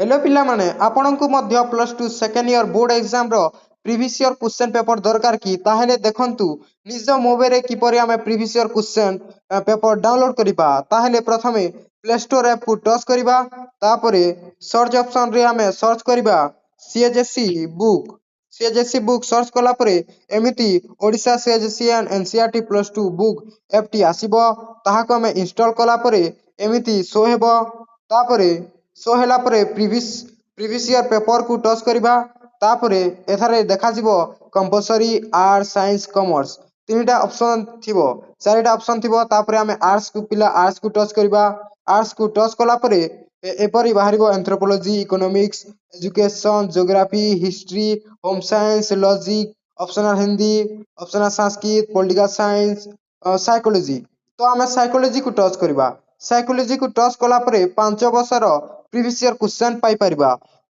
Hello पिलामाने आपणଙ୍କୁ ମଧ୍ୟ +2 second year board ଏକ୍ସାମର ପ୍ରିଭିୟସ୍ ଇୟର କ୍ୱେଶ୍ଚନ ପେପର ଦରକାର କି ତାହେଲେ ଦେଖନ୍ତୁ ନିଜ ମୋବାଇଲରେ କିପରି ଆମେ previous year question paper download କରିବା। ତାହେଲେ ପ୍ରଥମେ ପ୍ଲେ ଷ୍ଟୋର ଆପ୍କୁ ଟଚ୍ କରିବା, ତାପରେ ସର୍ଚ୍ଚ ଅପସନରେ ଆମେ ସର୍ଚ୍ଚ କରିବା ସିଏଚଏସସି ବୁକ୍। ସିଏଚଏସସି ବୁକ୍ ସର୍ଚ୍ଚ କଲା ପରେ ଏମିତି ଓଡ଼ିଶା ସିଏଚଏସସି ଆଣ୍ଡ ଏନସିଇଆରଟି +2 ବୁକ୍ ଆପ୍ଟି ଆସିବ। ତାହାକୁ ଆମେ ଇନଷ୍ଟଲ କଲା ପରେ ଏମିତି ଶୋ ହେବ। ତାପରେ ଶୋ ହେଲା ପରେ ପ୍ରିଭିୟସ୍ ଇୟର ପେପରକୁ ଟଚ୍ କରିବା। ତାପରେ ଏଠାରେ ଦେଖାଯିବ କମ୍ପଲସରି ଆର୍ଟ୍ସ ସାଇନ୍ସ କମର୍ସ ତିନିଟା ଅପସନ୍ ଥିବ, ଚାରିଟା ଅପସନ୍ ଥିବ। ତାପରେ ଆମେ ଆର୍ଟ୍ସକୁ ଟଚ୍ କରିବା। ଆର୍ଟ୍ସକୁ ଟଚ୍ କଲା ପରେ ଏପରି ବାହାରିବ anthropology, economics, education, geography, history, home science, logic, optional Hindi, optional Sanskrit, political science, psychology. ତ ଆମେ ସାଇକୋଲୋଜିକୁ ଟଚ୍ କରିବା। ସାଇକୋଲୋଜିକୁ ଟଚ୍ କଲା ପରେ 5 ବର୍ଷର ପ୍ରିଭିୟସ୍ ଇୟର କ୍ୱେଶ୍ଚନ ପାଇପାରିବା।